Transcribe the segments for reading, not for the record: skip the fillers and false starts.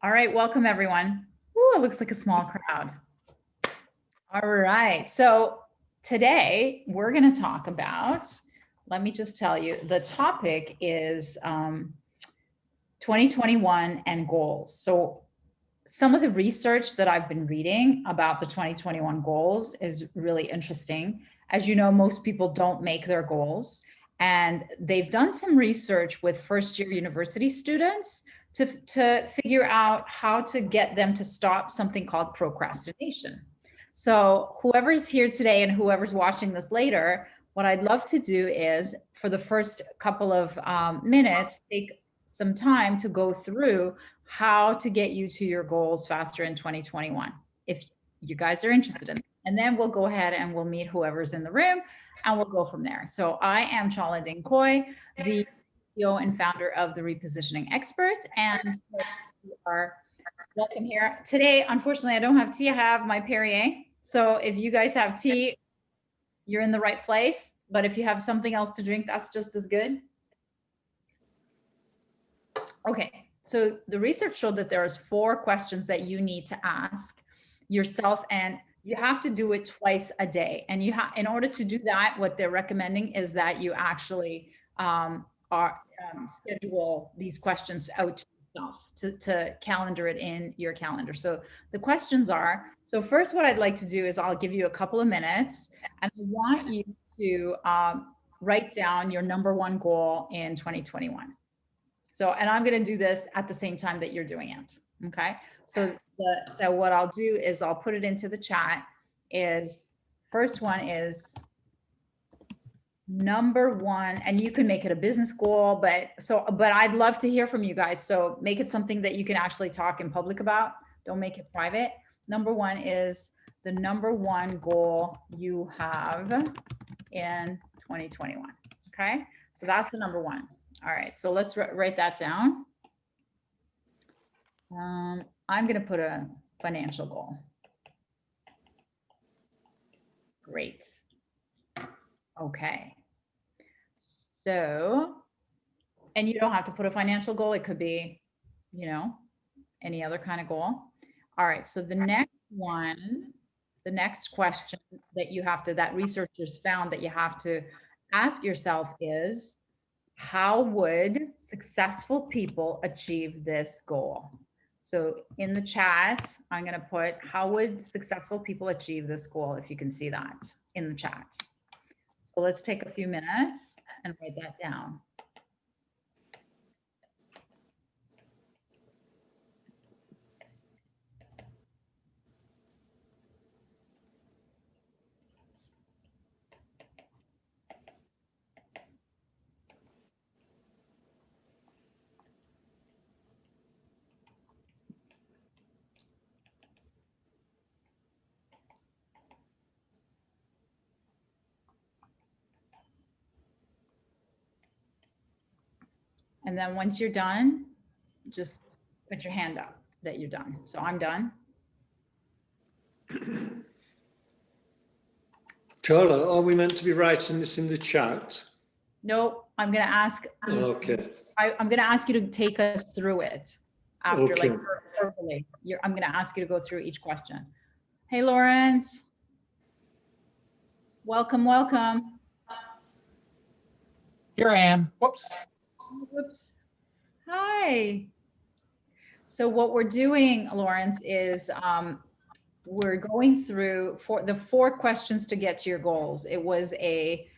All right, welcome everyone. Ooh, it looks like a small crowd. All right, so today we're going to talk about, let me just tell you, the topic is 2021 and goals. So some of the research that I've been reading about the 2021 goals is really interesting. As you know, most people don't make their goals. And they've done some research with first-year university students to figure out how to get them to stop something called procrastination. So whoever's here today and whoever's watching this later, what I'd love to do is for the first couple of minutes, take some time to go through how to get you to your goals faster in 2021, if you guys are interested in it. And then we'll go ahead and we'll meet whoever's in the room and we'll go from there. So I am Chala Dinkoy, the CEO and founder of The Repositioning Expert, and you are welcome here. Today, unfortunately, I don't have tea, I have my Perrier. So if you guys have tea, you're in the right place. But if you have something else to drink, that's just as good. Okay, so the research showed that there's 4 questions that you need to ask yourself, and you have to do it twice a day. And you have, in order to do that, what they're recommending is that you actually schedule these questions out to yourself, to calendar it in your calendar. So the questions are, so first what I'd like to do is I'll give you a couple of minutes, and I want you to write down your number 1 goal in 2021. So, and I'm going to do this at the same time that you're doing it. Okay. So what I'll do is I'll put it into the chat. Is first one is number 1, and you can make it a business goal, but I'd love to hear from you guys. So make it something that you can actually talk in public about. Don't make it private. Number 1 is the number 1 goal you have in 2021. Okay. So that's the number 1. All right, so let's write that down. I'm going to put a financial goal. Great. Okay. So, and you don't have to put a financial goal. It could be, you know, any other kind of goal. All right, so the next one, the next question that you have to, that researchers found that you have to ask yourself is, how would successful people achieve this goal? So in the chat, I'm going to put, how would successful people achieve this goal? If you can see that in the chat. So let's take a few minutes and write that down. And then once you're done, just put your hand up that you're done. So I'm done. Chala, are we meant to be writing this in the chat? No, I'm going to ask. Okay. I'm going to ask you to take us through it after, Okay. like verbally. I'm going to ask you to go through each question. Hey, Lawrence. Welcome, welcome. Here I am. Whoops. Whoops. Hi. So what we're doing, Lawrence, is we're going through the 4 questions to get to your goals. It was a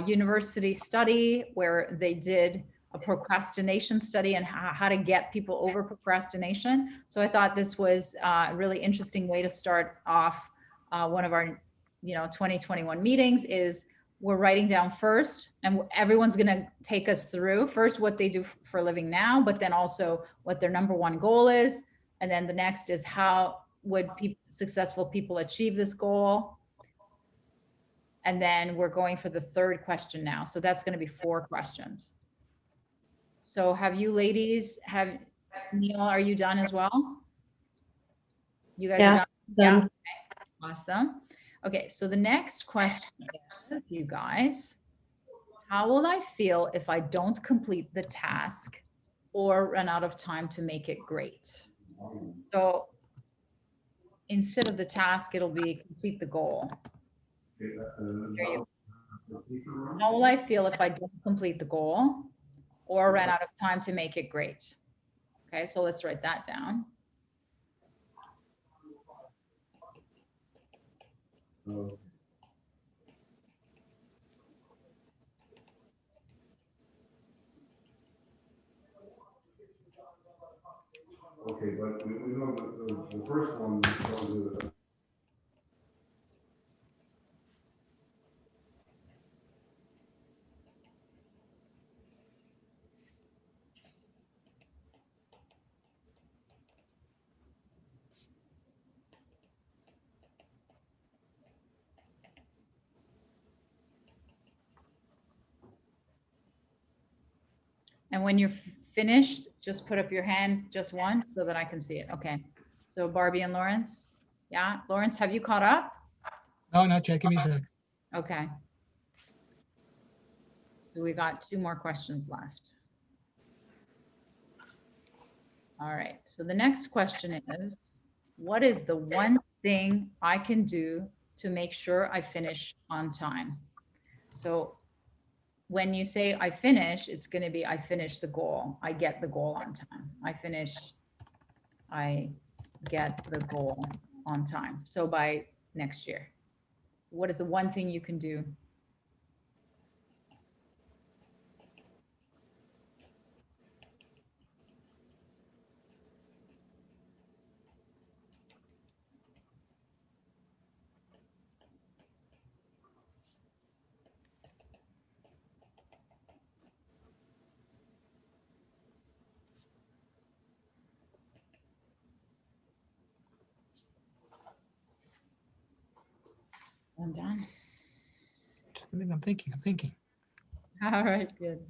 university study where they did a procrastination study and how to get people over procrastination. So I thought this was a really interesting way to start off one of our 2021 meetings. Is we're writing down first, and everyone's going to take us through first what they do for a living now, but then also what their number 1 goal is. And then the next is, how would successful people achieve this goal? And then we're going for the 3rd question now. So that's going to be 4 questions. So have you ladies, Neil, are you done as well? You guys are done? Yeah. Okay. Awesome. Okay, so the next question is, you guys, how will I feel if I don't complete the task or run out of time to make it great? So instead of the task, it'll be complete the goal. There you go. How will I feel if I don't complete the goal or ran out of time to make it great? Okay, so let's write that down. Okay, but we know the first one. And when you're finished, just put up your hand, just one, so that I can see it. Okay. So Barbie and Lawrence. Yeah, Lawrence, have you caught up? No, not yet. Give me a sec. Okay. So we got 2 more questions left. All right. So the next question is, what is the one thing I can do to make sure I finish on time? So when you say I finish, it's going to be I finish the goal. I get the goal on time. I get the goal on time. So by next year, what is the one thing you can do? I'm done. Just a minute. I'm thinking. All right, good.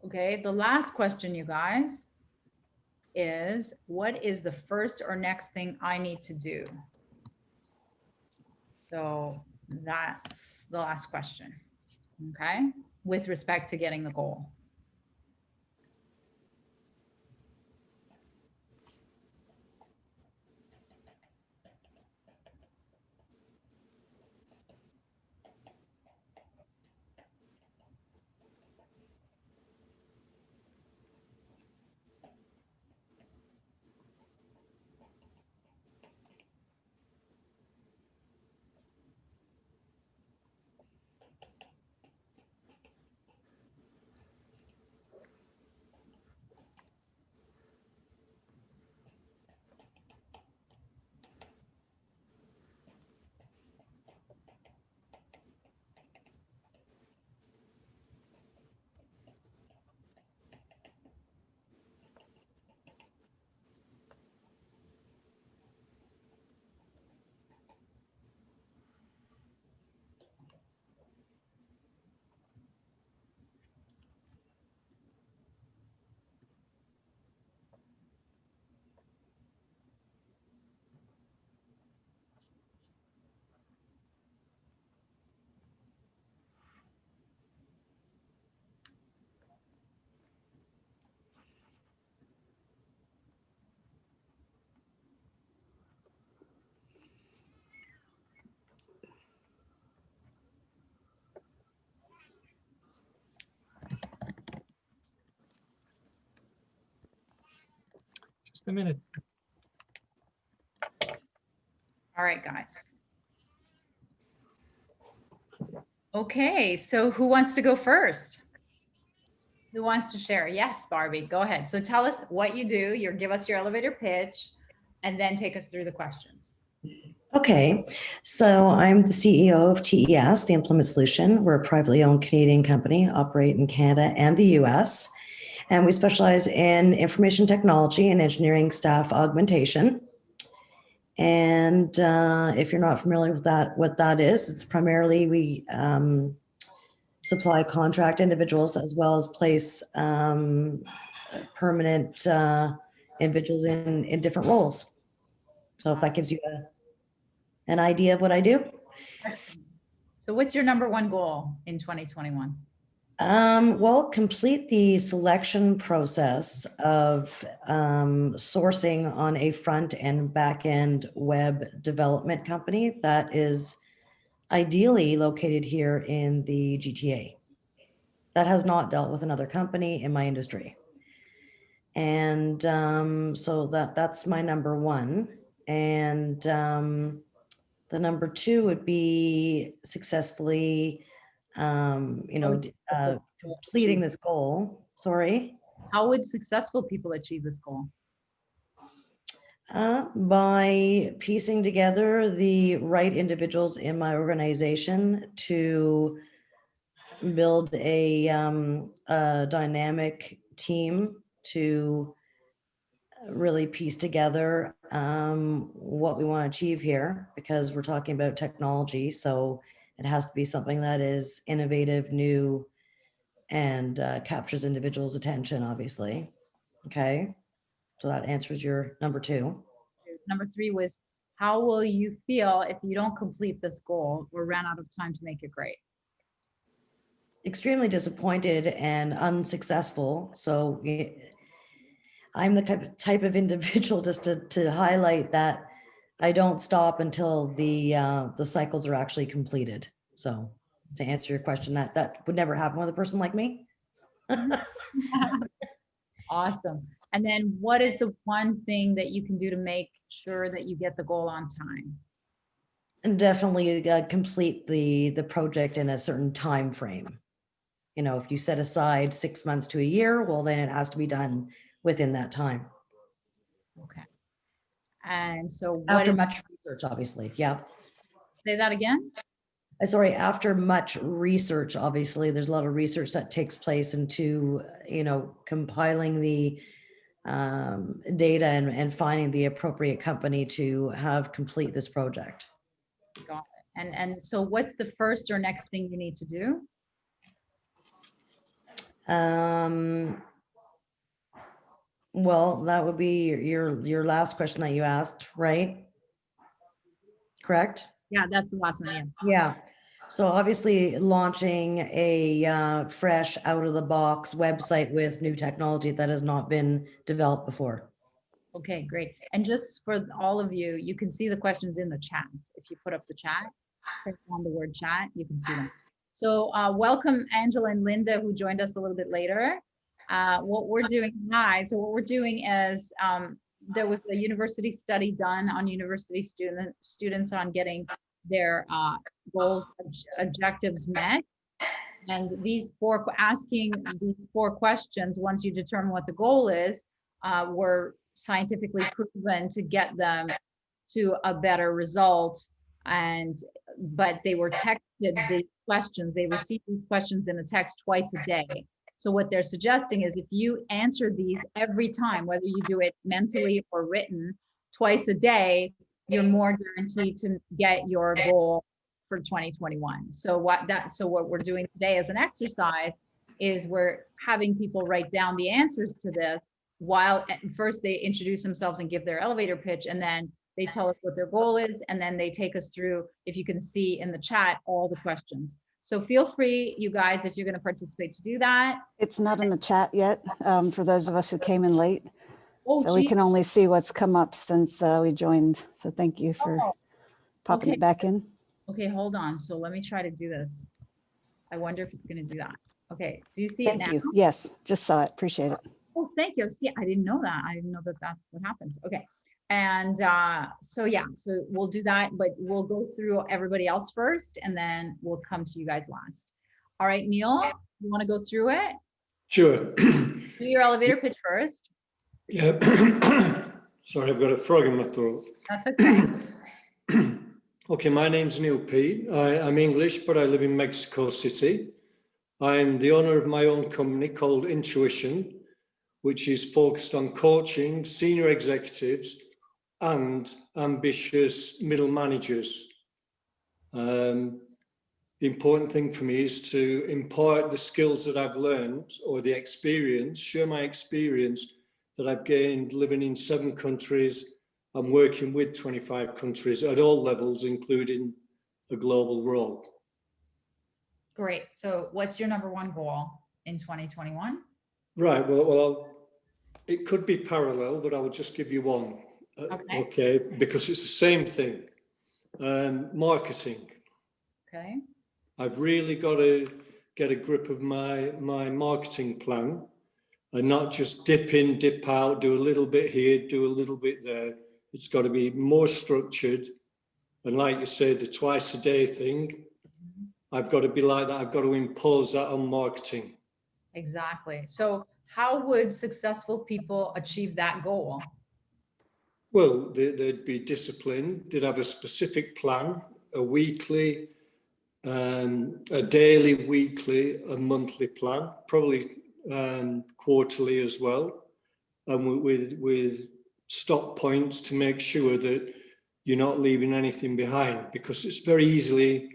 Okay, the last question, you guys, is what is the first or next thing I need to do? So that's the last question, okay, with respect to getting the goal. Just a minute. All right, guys. Okay, so who wants to go first? Who wants to share? Yes, Barbie, go ahead. So tell us what you do. Give us your elevator pitch, and then take us through the questions. Okay, so I'm the CEO of TES, the Implement Solution. We're a privately owned Canadian company, operate in Canada and the US, and we specialize in information technology and engineering staff augmentation. And if you're not familiar with that, what that is, it's primarily we supply contract individuals as well as place permanent individuals in different roles. So if that gives you an idea of what I do. Excellent. So what's your number one goal in 2021? Well, complete the selection process of sourcing on a front and back end web development company that is ideally located here in the GTA that has not dealt with another company in my industry. And so that's my number one. And the number two would be successfully, completing this goal. Sorry. How would successful people achieve this goal? By piecing together the right individuals in my organization to build a dynamic team to really piece together what we want to achieve here, because we're talking about technology. So it has to be something that is innovative, new, and captures individuals' attention, obviously. Okay. So that answers your number two. Number three was, how will you feel if you don't complete this goal or ran out of time to make it great? Extremely disappointed and unsuccessful. So I'm the type of individual, just to highlight that I don't stop until the cycles are actually completed. So to answer your question, that would never happen with a person like me. Awesome. And then what is the one thing that you can do to make sure that you get the goal on time? And definitely complete the project in a certain time frame. You know, if you set aside 6 months to a year, well, then it has to be done within that time. Okay. And so what After is, much research, obviously. Yeah. say that again? Sorry, after much research, obviously, there's a lot of research that takes place into, compiling the data and finding the appropriate company to have complete this project. Got it. And so what's the first or next thing you need to do? Well, that would be your last question that you asked, right? Correct? Yeah, that's the last one. Yeah. Yeah. So obviously launching a fresh out of the box website with new technology that has not been developed before. Okay, great. And just for all of you, you can see the questions in the chat. If you put up the chat, press on the word chat, you can see them. So welcome Angela and Linda, who joined us a little bit later. What we're doing is there was a university study done on university students on getting their goals, objectives met. And asking these 4 questions, once you determine what the goal is, were scientifically proven to get them to a better result. But they were texted the questions, they received these questions in a text twice a day. So what they're suggesting is if you answer these every time, whether you do it mentally or written twice a day, you're more guaranteed to get your goal for 2021. So what we're doing today as an exercise is we're having people write down the answers to this while first they introduce themselves and give their elevator pitch, and then they tell us what their goal is, and then they take us through, if you can see in the chat, all the questions. So feel free, you guys, if you're going to participate, to do that. It's not in the chat yet for those of us who came in late. Oh, So we can only see what's come up since we joined. So thank you for popping it back in. Okay, hold on. So let me try to do this. I wonder if it's going to do that. Okay, do you see it now? Thank you. Yes, just saw it. Appreciate it. Oh, thank you. See, I didn't know that. I didn't know that that's what happens. Okay. And so we'll do that, but we'll go through everybody else first, and then we'll come to you guys last. All right, Neil, you want to go through it? Sure. Do your elevator pitch first. Yeah. Sorry, I've got a frog in my throat. That's okay. Okay, my name's Neil P. I'm English, but I live in Mexico City. I'm the owner of my own company called Intuition, which is focused on coaching senior executives and ambitious middle managers. The important thing for me is to impart the skills that I've learned, or the experience, share my experience that I've gained living in 7 countries and working with 25 countries at all levels, including a global role. Great. So what's your number one goal in 2021? Right, well, it could be parallel, but I will just give you one. Okay, because it's the same thing. Marketing. Okay. I've really got to get a grip of my marketing plan and not just dip in, dip out, do a little bit here, do a little bit there. It's got to be more structured. And like you said, the twice a day thing, I've got to be like that. I've got to impose that on marketing. Exactly. So how would successful people achieve that goal? Well, they'd be disciplined. They'd have a specific plan, a weekly, a daily, weekly, a monthly plan, probably quarterly as well, and with stop points to make sure that you're not leaving anything behind, because it's very easy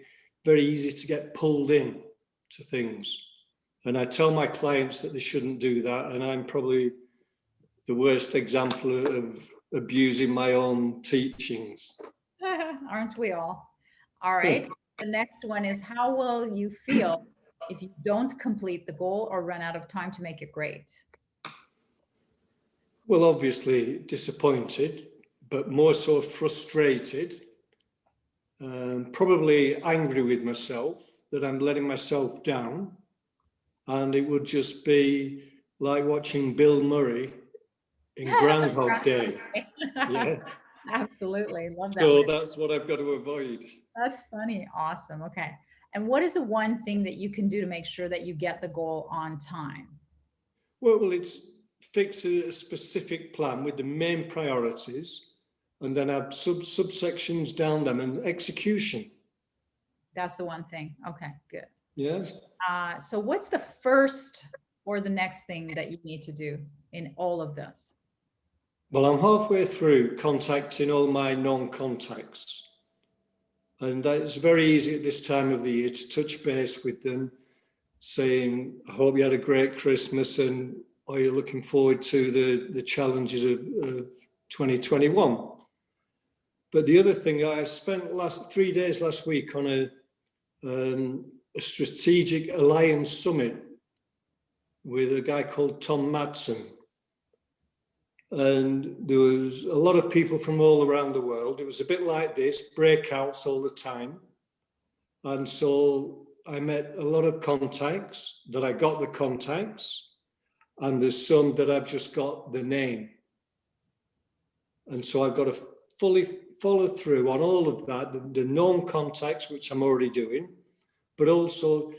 to get pulled in to things. And I tell my clients that they shouldn't do that, and I'm probably the worst example of abusing my own teachings. Aren't we all? All right. The next one is, how will you feel if you don't complete the goal or run out of time to make it great? Well, obviously disappointed, but more so frustrated, probably angry with myself that I'm letting myself down. And it would just be like watching Bill Murray in Groundhog Day. Yeah. Absolutely. Love that. So that's what I've got to avoid. That's funny. Awesome. Okay. And what is the one thing that you can do to make sure that you get the goal on time? Well, it's fix a specific plan with the main priorities and then have subsections down them and execution. That's the one thing. Okay, good. Yeah. So what's the first or the next thing that you need to do in all of this? Well, I'm halfway through contacting all my non-contacts. And it's very easy at this time of the year to touch base with them, saying, I hope you had a great Christmas and are you looking forward to the challenges of 2021? But the other thing, I spent 3 days last week on a strategic alliance summit with a guy called Tom Madsen. And there was a lot of people from all around the world. It was a bit like this, breakouts all the time. And so I met a lot of contacts that I got the contacts, and there's some that I've just got the name. And so I've got to fully follow through on all of that, the known contacts, which I'm already doing, but also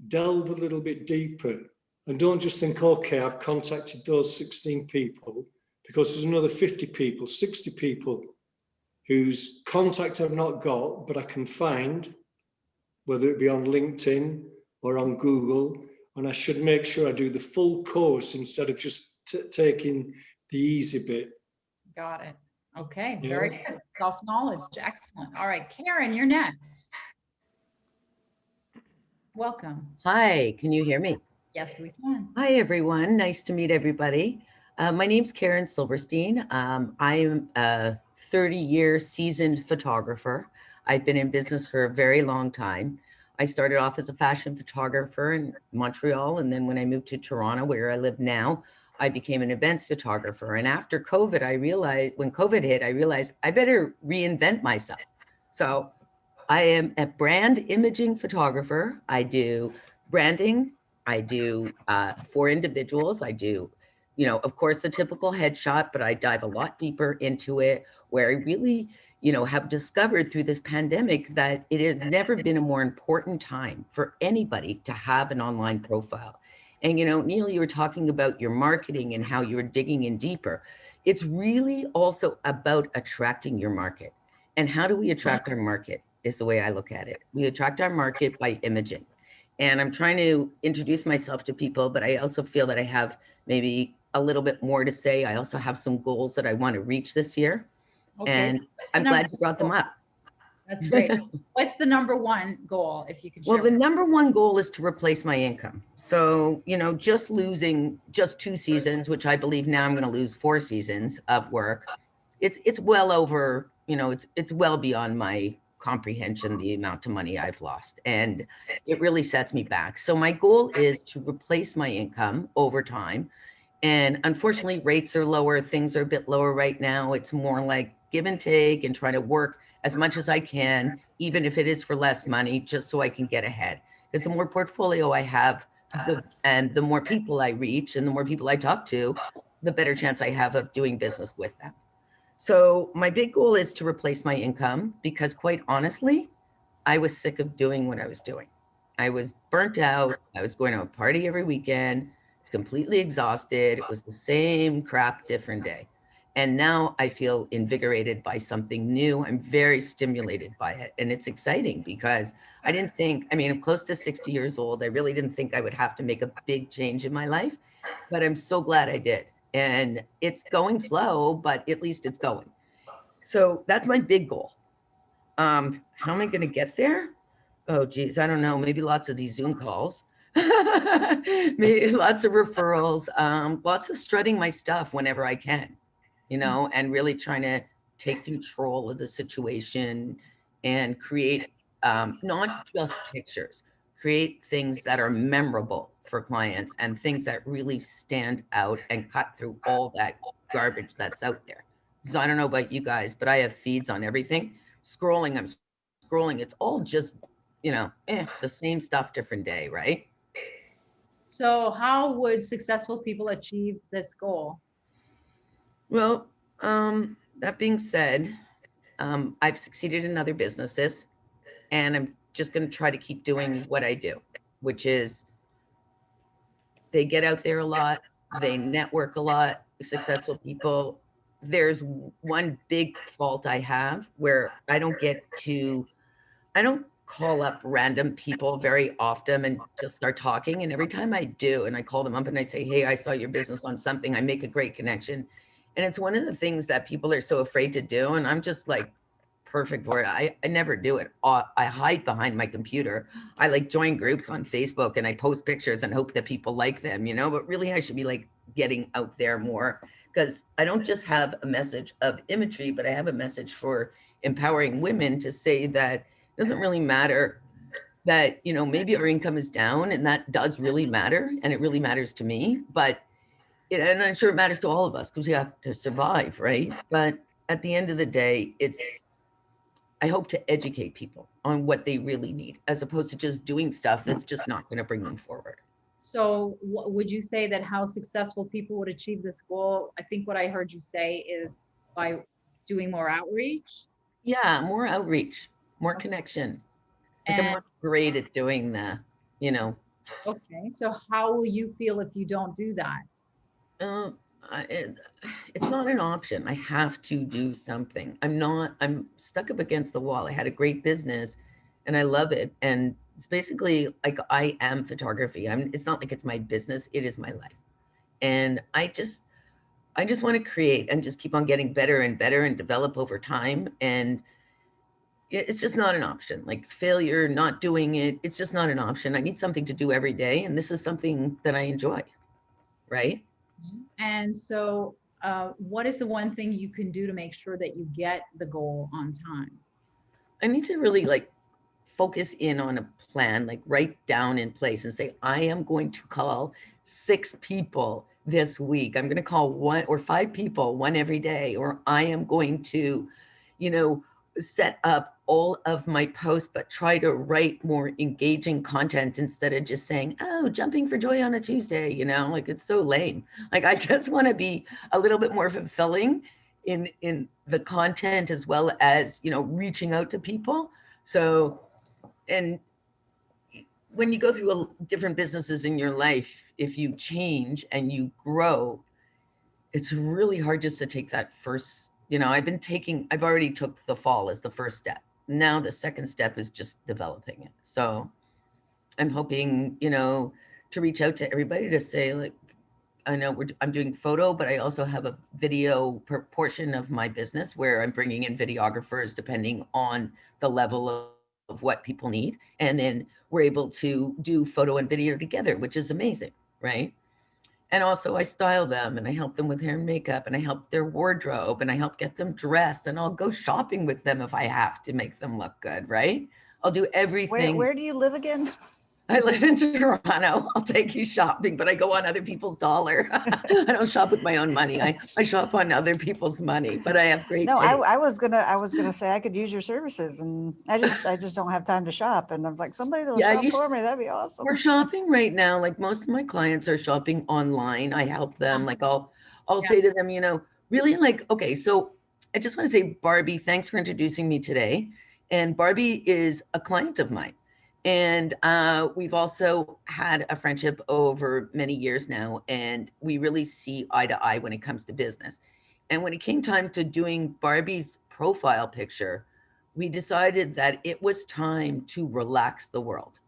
delve a little bit deeper. And don't just think, okay, I've contacted those 16 people, because there's another 50 people, 60 people whose contact I've not got, but I can find, whether it be on LinkedIn or on Google, and I should make sure I do the full course instead of just taking the easy bit. Got it. Okay, Yeah. very good. Self-knowledge, excellent. All right, Karen, you're next. Welcome. Hi, can you hear me? Yes, we can. Hi, everyone. Nice to meet everybody. My name's Karen Silverstein. I am a 30-year seasoned photographer. I've been in business for a very long time. I started off as a fashion photographer in Montreal, and then when I moved to Toronto, where I live now, I became an events photographer. And after COVID, when COVID hit, I realized I better reinvent myself. So I am a brand imaging photographer. I do branding. I do for individuals. I do, of course, the typical headshot, but I dive a lot deeper into it, where I really, have discovered through this pandemic that it has never been a more important time for anybody to have an online profile. And, Neil, you were talking about your marketing and how you were digging in deeper. It's really also about attracting your market. And how do we attract our market is the way I look at it. We attract our market by imaging. And I'm trying to introduce myself to people, but I also feel that I have maybe a little bit more to say. I also have some goals that I want to reach this year. Okay, And so what's the I'm glad you brought them up. That's great. What's the number one goal, if you can share? Well, the number one goal is to replace my income. So, just losing just 2 seasons, which I believe now I'm going to lose 4 seasons of work. It's well over, it's well beyond my comprehension, the amount of money I've lost. And it really sets me back. So my goal is to replace my income over time. And unfortunately, rates are lower. Things are a bit lower right now. It's more like give and take and try to work as much as I can, even if it is for less money, just so I can get ahead. Because the more portfolio I have, and the more people I reach and the more people I talk to, the better chance I have of doing business with them. So my big goal is to replace my income because quite honestly, I was sick of doing what I was doing. I was burnt out. I was going to a party every weekend. It's completely exhausted. It was the same crap, different day. And now I feel invigorated by something new. I'm very stimulated by it. And it's exciting because I didn't think, I'm close to 60 years old. I really didn't think I would have to make a big change in my life, but I'm so glad I did. And it's going slow, but at least it's going. So that's my big goal. How am I going to get there? Oh, geez, I don't know. Maybe lots of these Zoom calls, maybe lots of referrals, lots of strutting my stuff whenever I can, and really trying to take control of the situation and create not just pictures, create things that are memorable for clients and things that really stand out and cut through all that garbage that's out there. So I don't know about you guys, but I have feeds on everything. I'm scrolling. It's all just, the same stuff, different day, right? So how would successful people achieve this goal? Well, that being said, I've succeeded in other businesses, and I'm just going to try to keep doing what I do, which is they get out there a lot, they network a lot, successful people. There's one big fault I have where I don't call up random people very often and just start talking. And every time I do, and I call them up and I say, hey, I saw your business on something, I make a great connection. And it's one of the things that people are so afraid to do. And I'm just like, perfect for it. I never do it. I hide behind my computer. I like join groups on Facebook and I post pictures and hope that people like them, but really I should be like getting out there more because I don't just have a message of imagery, but I have a message for empowering women to say that it doesn't really matter that, maybe our income is down and that does really matter. And it really matters to me, but and I'm sure it matters to all of us because we have to survive, right? But at the end of the day, I hope to educate people on what they really need, as opposed to just doing stuff that's just not going to bring them forward. So would you say that how successful people would achieve this goal? I think what I heard you say is by doing more outreach. Yeah, more outreach, more connection. Like I'm And not great at doing okay, so how will you feel if you don't do that? uh, it's not an option. I have to do something. I'm stuck up against the wall. I had a great business and I love it. And it's basically like I am photography. It's not like it's my business, it is my life. And I just want to create and just keep on getting better and better and develop over time. And it's just not an option. Like failure, not doing it, it's just not an option. I need something to do every day. And this is something that I enjoy. Right. And so what is the one thing you can do to make sure that you get the goal on time? I need to really like focus in on a plan, like write down in place and say, I am going to call 6 people this week. I'm going to call 1 or 5 people, one every day, or I am going to, set up all of my posts, but try to write more engaging content instead of just saying, oh, jumping for joy on a Tuesday, like it's so lame. Like I just want to be a little bit more fulfilling in the content as well as, reaching out to people. So, and when you go through different businesses in your life, if you change and you grow, it's really hard just to take that first, I've already took the fall as the first step. Now the second step is just developing it. So I'm hoping, to reach out to everybody to say like, I know I'm doing photo, but I also have a video portion of my business where I'm bringing in videographers depending on the level of what people need. And then we're able to do photo and video together, which is amazing, right? And also I style them and I help them with hair and makeup and I help their wardrobe and I help get them dressed and I'll go shopping with them if I have to make them look good, right? I'll do everything. Where do you live again? I live in Toronto. I'll take you shopping, but I go on other people's dollar. I don't shop with my own money. I shop on other people's money, but I have great No, taste. I was gonna say I could use your services, and I just don't have time to shop. And I was like, somebody that will Yeah, shop you for me, that'd be awesome. We're shopping right now. Like most of my clients are shopping online. I help them. Like I'll Yeah. say to them, really like, okay, so I just want to say, Barbie, thanks for introducing me today. And Barbie is a client of mine. And we've also had a friendship over many years now, and we really see eye to eye when it comes to business. And when it came time to doing Barbie's profile picture, we decided that it was time to relax the world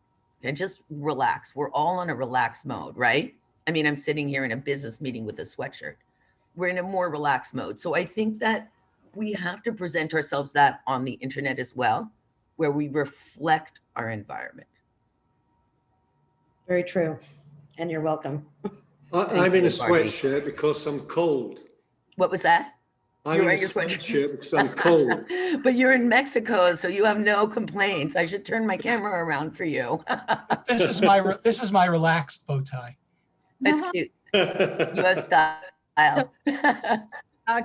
and just relax. We're all on a relaxed mode, right? I mean, I'm sitting here in a business meeting with a sweatshirt. We're in a more relaxed mode. So I think that we have to present ourselves that on the internet as well, where we reflect our environment. Very true. And you're welcome. I'm in a you, Barbie. sweatshirt because I'm cold. What was that? I'm You're in a wearing your sweatshirt. sweatshirt because I'm cold. But you're in Mexico, so you have no complaints. I should turn my camera around for you. This is my relaxed bow tie. It's cute. You have style.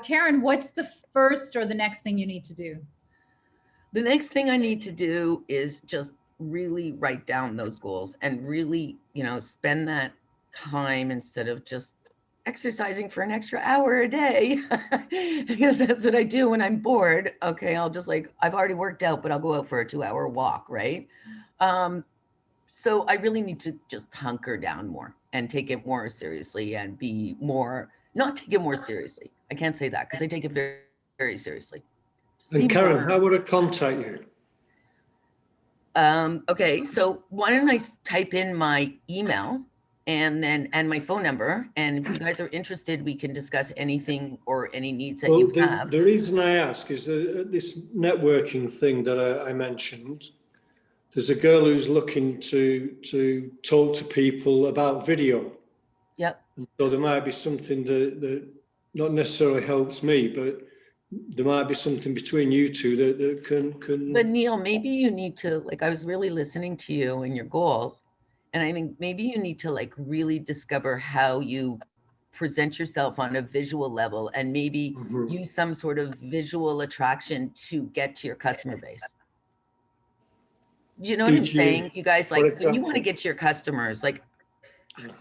Karen, what's the first or the next thing you need to do? The next thing I need to do is just really write down those goals and really, spend that time instead of just exercising for an extra hour a day, because that's what I do when I'm bored. Okay, I'll just I've already worked out, but I'll go out for a 2-hour walk, right? So I really need to just hunker down more and take it more seriously and be more, not take it more seriously. I can't say that because I take it very, very seriously. Just be And Karen, more- how would I contact you? Okay, so why don't I type in my email and my phone number, and if you guys are interested, we can discuss anything or any needs that Well, you have. the reason I ask is that this networking thing that I mentioned, there's a girl who's looking to talk to people about video. Yep. And so there might be something that not necessarily helps me, but there might be something between you two that can. But Neil, maybe you need to, I was really listening to you and your goals, and I think maybe you need to really discover how you present yourself on a visual level and maybe Mhm. use some sort of visual attraction to get to your customer base. Do you know what I'm E.g., saying? You guys, for when you example. want to get to your customers,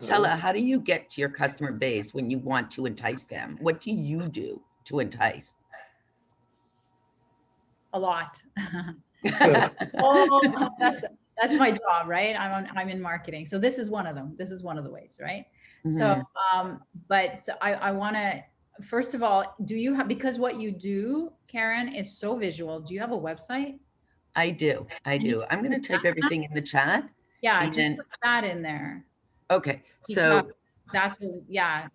Chala, how do you get to your customer base when you want to entice them? What do you do to entice? A lot. Oh, that's my job, right? I'm in marketing. So this is one of them. This is one of the ways, right? So, but I want to, first of all, do you have, because what you do, Karen, is so visual. Do you have a website? I do. I'm going to type everything in the chat. Yeah, And just then- put that in there. Okay. Because So that's what, yeah,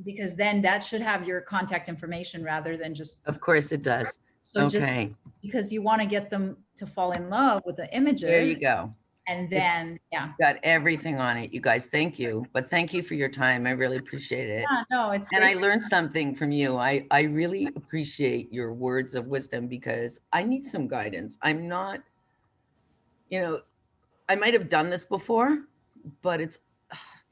because then that should have your contact information rather than just, of course it does. so just Okay. because you want to get them to fall in love with the images. There you go. And then, yeah. Got everything on it. You guys, thank you. But thank you for your time. I really appreciate it. Yeah, no, it's And I great. learned something from you. I really appreciate your words of wisdom because I need some guidance. I'm not, I might have done this before, but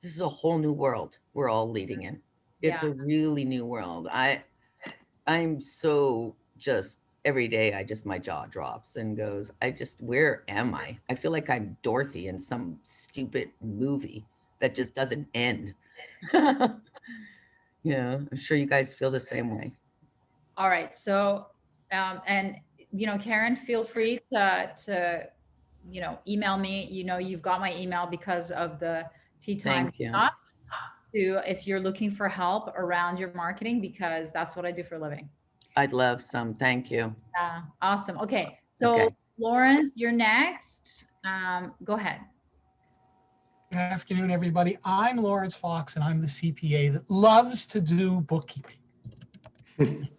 this is a whole new world we're all leading in. It's Yeah. a really new world. I'm so just every day my jaw drops and goes, where am I? I feel like I'm Dorothy in some stupid movie that just doesn't end. I'm sure you guys feel the same way. All right. So, and, Karen, feel free to, email me, you've got my email because of the tea time Thank you. stuff. If you're looking for help around your marketing, because that's what I do for a living. I'd love some. Thank you. Awesome. Okay. So Okay. Lawrence, you're next. Go ahead. Good afternoon, everybody. I'm Lawrence Fox, and I'm the CPA that loves to do bookkeeping.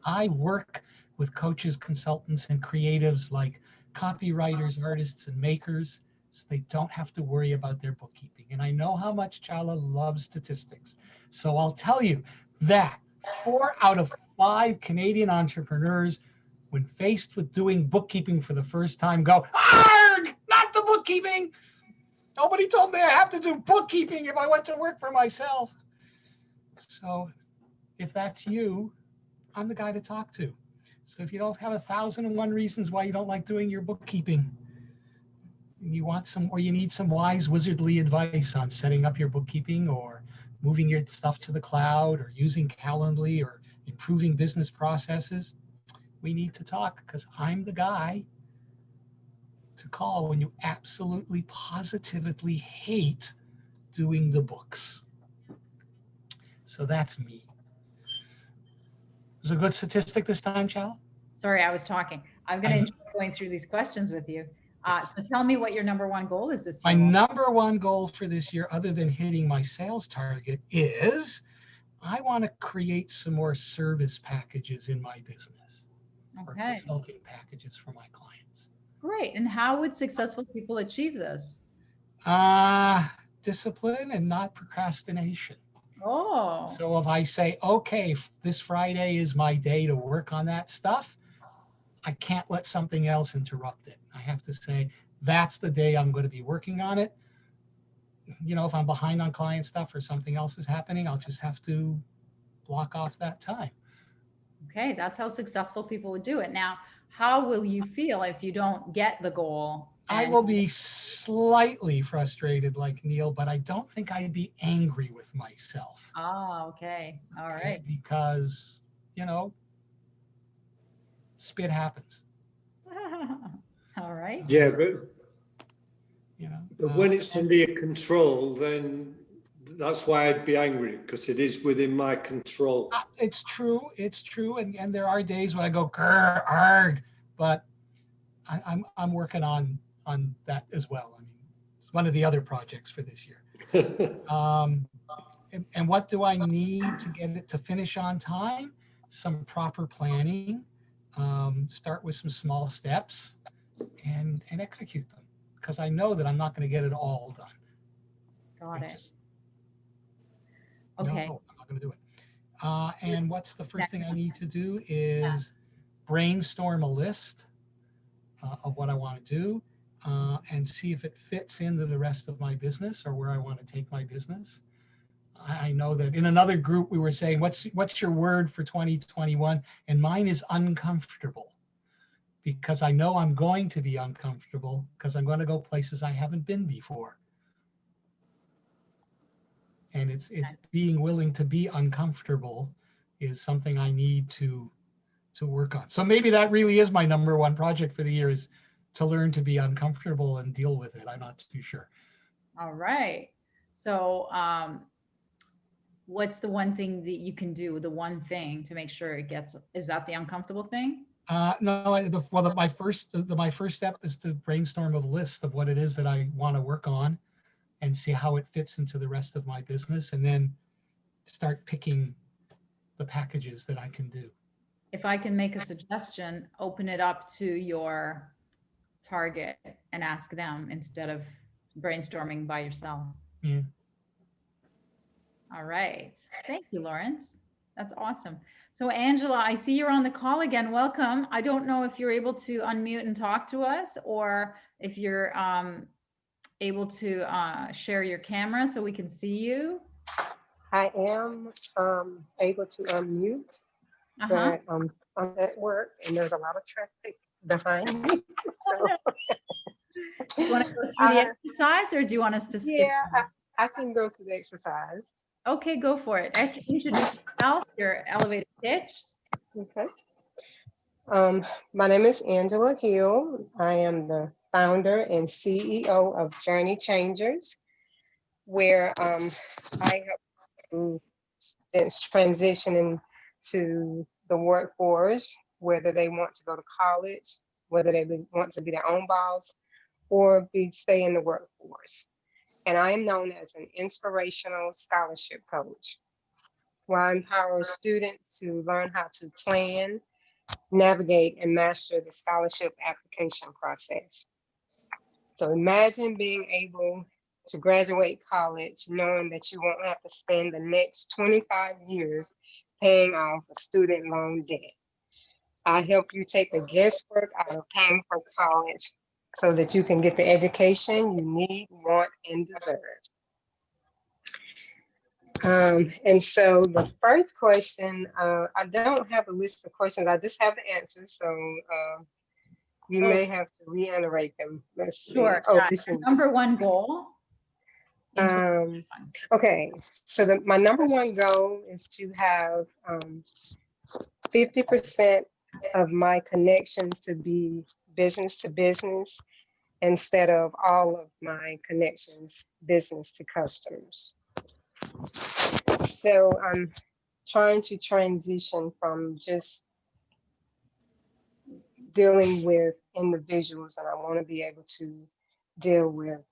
I work with coaches, consultants, and creatives like copywriters, artists, and makers, so they don't have to worry about their bookkeeping. And I know how much Chala loves statistics. So I'll tell you that 4 out of 5 Canadian entrepreneurs, when faced with doing bookkeeping for the first time, go, "Arg, not the bookkeeping. Nobody told me I have to do bookkeeping if I went to work for myself." So if that's you, I'm the guy to talk to. So if you don't have 1,001 reasons why you don't like doing your bookkeeping, and you want some, or you need some wise wizardly advice on setting up your bookkeeping or moving your stuff to the cloud or using Calendly or improving business processes, we need to talk, because I'm the guy to call when you absolutely positively hate doing the books. So that's me. Was a good statistic this time, Chal? Sorry, I was talking. I'm going to enjoy going through these questions with you. So tell me what your number one goal is this My year. number one goal for this year, other than hitting my sales target, is I want to create some more service packages in my business, or Okay, consulting packages for my clients. great. And how would successful people achieve this? Discipline and not procrastination. Oh, So if I say, okay, this Friday is my day to work on that stuff, I can't let something else interrupt it. I have to say, that's the day I'm going to be working on it. You know, if I'm behind on client stuff or something else is happening, I'll just have to block off that time. okay. That's how successful people would do it. Now, how will you feel if you don't get the goal? I And will be slightly frustrated like Neil, but I don't think I'd be angry with myself. okay. All Okay? right. Because, you know, spit happens, All right. Yeah, but you know. when it's under your control, then that's why I'd be angry, because it is within my control. It's true. It's true. And there are days when I go, grr, arg, but I'm working on that as well. I mean, it's one of the other projects for this year. And what do I need to get it to finish on time? Some proper planning, start with some small steps, and execute them, because I know that I'm not going to get it all done. Got it. Just, Okay. no, I'm not going to do it. And what's the first thing I need to do is brainstorm a list of what I want to do, and see if it fits into the rest of my business or where I want to take my business. I know that in another group we were saying, what's your word for 2021? And mine is uncomfortable, because I know I'm going to be uncomfortable, because I'm going to go places I haven't been before. And it's being willing to be uncomfortable is something I need to work on. So maybe that really is my number one project for the year, is to learn to be uncomfortable and deal with it. I'm not too sure. All right. So, what's the one thing that you can do? The one thing to make sure it gets, is that the uncomfortable thing? No, my first step is to brainstorm a list of what it is that I want to work on, and see how it fits into the rest of my business, and then start picking the packages that I can do. If I can make a suggestion, open it up to your target and ask them instead of brainstorming by yourself. Yeah. All right. Thank you, Lawrence. That's awesome. So Angela, I see you're on the call again. Welcome. I don't know if you're able to unmute and talk to us, or if you're able to share your camera so we can see you. I am able to unmute, Uh-huh. but I'm at work and there's a lot of traffic behind me. So Do you want to go through the exercise, or do you want us to skip? yeah, I can go through the exercise. Okay, go for it. Introduce yourself, your elevator pitch. Okay. My name is Angela Hill. I am the founder and CEO of Journey Changers, where I help students transitioning to the workforce, whether they want to go to college, whether they want to be their own boss, or stay in the workforce. and I am known as an inspirational scholarship coach, where I empower students to learn how to plan, navigate, and master the scholarship application process. So imagine being able to graduate college knowing that you won't have to spend the next 25 years paying off a student loan debt. I help you take the guesswork out of paying for college so that you can get the education you need, want, and deserve. And so the first question, I don't have a list of questions, I just have the answers. So you may have to reiterate them. Let's see. Sure. Oh, Yeah. listen. Number one goal. in 2021. Okay, so my number one goal is to have 50% of my connections to be business to business instead of all of my connections business to customers. So I'm trying to transition from just dealing with individuals, and I want to be able to deal with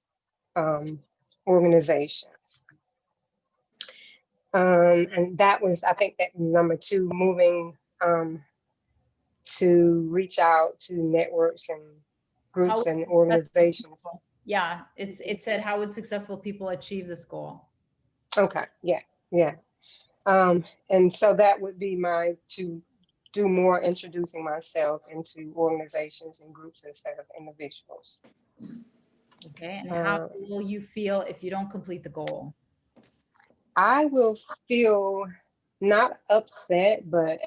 organizations. And that was, I think, that number two, moving to reach out to networks and groups and organizations. Yeah, it said, how would successful people achieve this goal? Okay, yeah. And so that would be to do more introducing myself into organizations and groups instead of individuals. Okay, and how will you feel if you don't complete the goal? I will feel not upset, but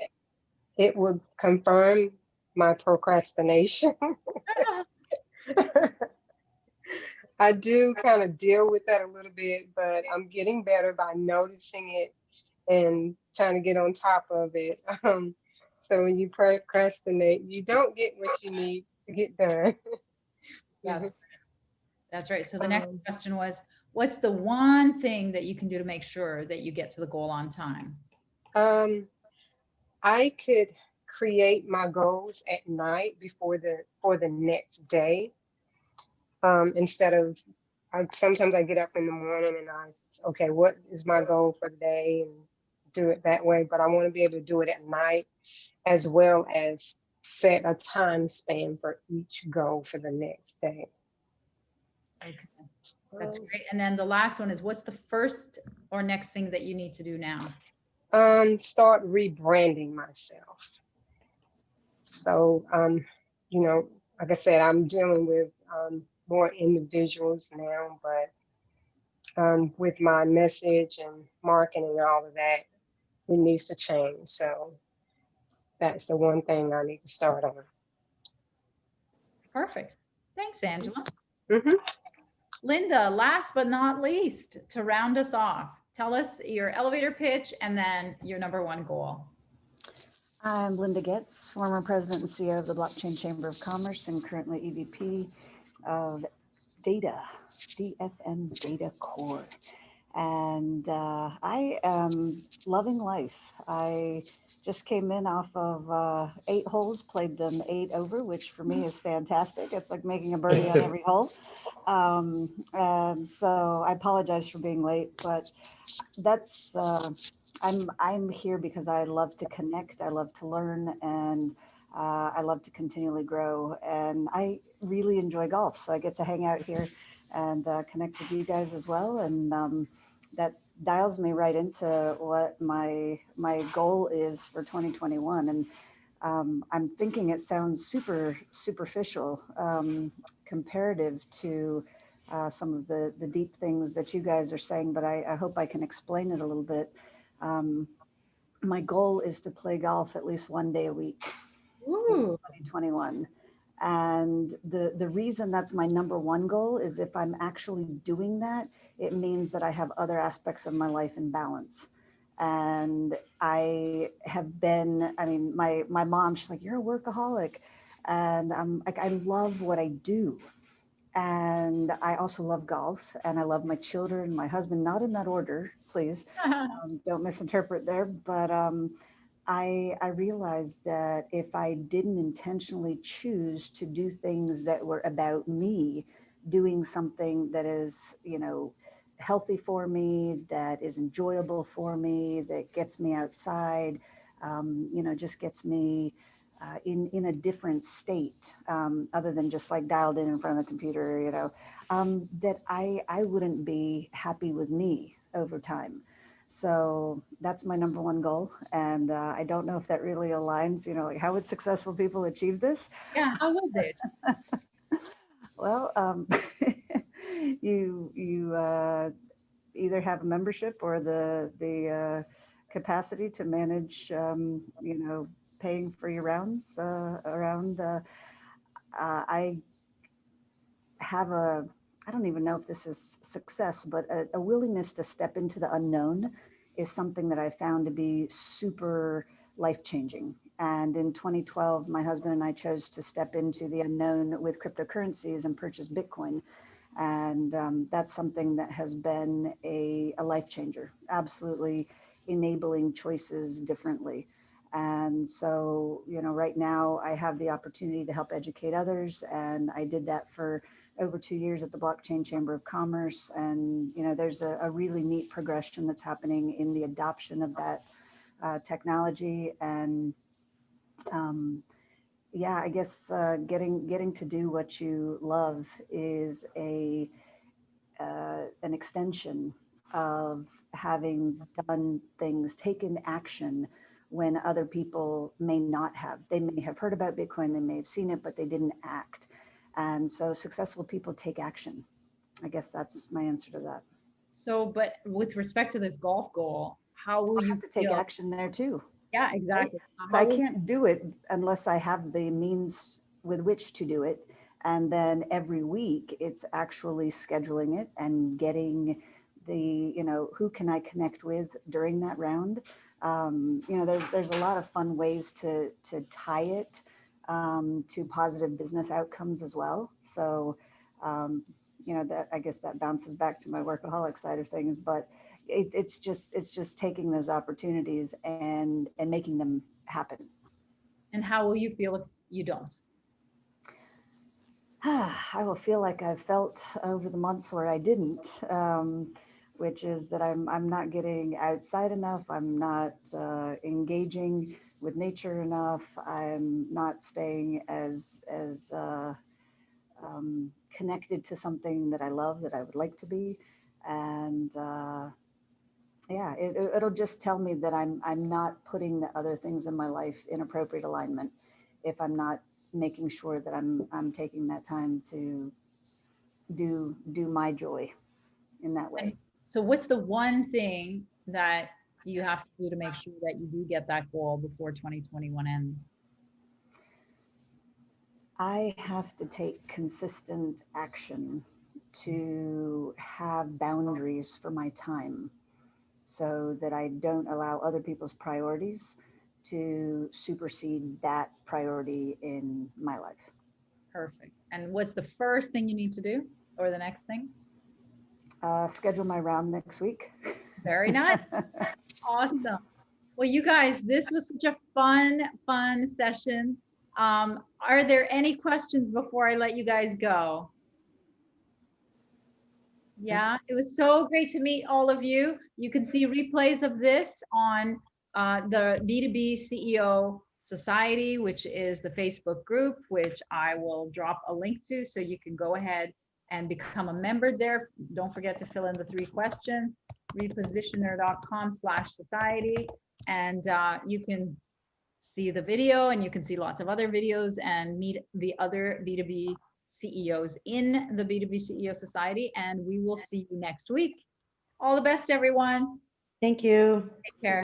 it would confirm my procrastination. I do kind of deal with that a little bit, but I'm getting better by noticing it and trying to get on top of it. So when you procrastinate, you don't get what you need to get done. Yes, that's right. So the next question was, what's the one thing that you can do to make sure that you get to the goal on time? I could create my goals at night for the next day. Instead of, sometimes I get up in the morning and okay, what is my goal for the day, and do it that way. But I want to be able to do it at night, as well as set a time span for each goal for the next day. Okay, that's great. And then the last one is, what's the first or next thing that you need to do now? Start rebranding myself. So, like I said, I'm dealing with more individuals now, but with my message and marketing and all of that, it needs to change. So that's the one thing I need to start on. Perfect. Thanks, Angela. Mm-hmm. Linda, last but not least, to round us off, tell us your elevator pitch and then your number one goal. I'm Linda Getz, former president and CEO of the Blockchain Chamber of Commerce and currently EVP of Data, DFM Data Core. And I am loving life. I just came in off of 8 holes, played them 8 over, which for me is fantastic. It's like making a birdie on every hole. And so I apologize for being late, but that's, I'm here because I love to connect, I love to learn, and I love to continually grow. And I really enjoy golf, so I get to hang out here and connect with you guys as well. And that dials me right into what my goal is for 2021. And I'm thinking it sounds super superficial comparative to some of the deep things that you guys are saying, but I hope I can explain it a little bit. My goal is to play golf at least 1 day a week in 2021. And the reason that's my number one goal is if I'm actually doing that, it means that I have other aspects of my life in balance. And I have been, I mean, my mom, she's like, you're a workaholic. And I'm like, I love what I do. And I also love golf, and I love my children, my husband, not in that order, please. Don't misinterpret there. But I realized that if I didn't intentionally choose to do things that were about me, doing something that is, healthy for me, that is enjoyable for me, that gets me outside, just gets me in a different state, other than just like dialed in front of the computer, that I wouldn't be happy with me over time. So that's my number one goal. And I don't know if that really aligns, like how would successful people achieve this? Yeah, how was it? Well, you either have a membership or the capacity to manage, paying for your rounds around. I have I don't even know if this is success, but a willingness to step into the unknown is something that I found to be super life-changing. And in 2012, my husband and I chose to step into the unknown with cryptocurrencies and purchase Bitcoin. And that's something that has been a life changer, absolutely enabling choices differently. And so, right now I have the opportunity to help educate others. And I did that for over 2 years at the Blockchain Chamber of Commerce. And, there's a really neat progression that's happening in the adoption of that technology. And I guess getting to do what you love is an extension of having done things, taken action when other people may not have. They may have heard about Bitcoin, they may have seen it, but they didn't act. And so successful people take action. I guess that's my answer to that. So, but with respect to this golf goal, how will I you have to take feel? action there too. Yeah, exactly. So I How will- can't do it unless I have the means with which to do it. And then every week it's actually scheduling it and getting the, who can I connect with during that round? There's a lot of fun ways to tie it to positive business outcomes as well. So, that I guess that bounces back to my workaholic side of things, but it's just taking those opportunities and making them happen. And how will you feel if you don't? I will feel like I've felt over the months where I didn't, which is that I'm not getting outside enough. I'm not engaging with nature enough. I'm not staying as connected to something that I love, that I would like to be, and it'll just tell me that I'm not putting the other things in my life in appropriate alignment if I'm not making sure that I'm taking that time to do my joy in that way. And so what's the one thing that you have to do to make sure that you do get that goal before 2021 ends? I have to take consistent action to have boundaries for my time so that I don't allow other people's priorities to supersede that priority in my life. Perfect. And what's the first thing you need to do, or the next thing? Schedule my round next week. Very nice. Awesome. Well, you guys, this was such a fun session. Are there any questions before I let you guys go? Yeah, it was so great to meet all of you. You can see replays of this on the B2B CEO Society, which is the Facebook group, which I will drop a link to, so you can go ahead and become a member there. Don't forget to fill in the 3 questions, repositioner.com/society, and you can see the video, and you can see lots of other videos and meet the other B2B CEOs in the B2B CEO Society, and we will see you next week. All the best, everyone. Thank you. Take care.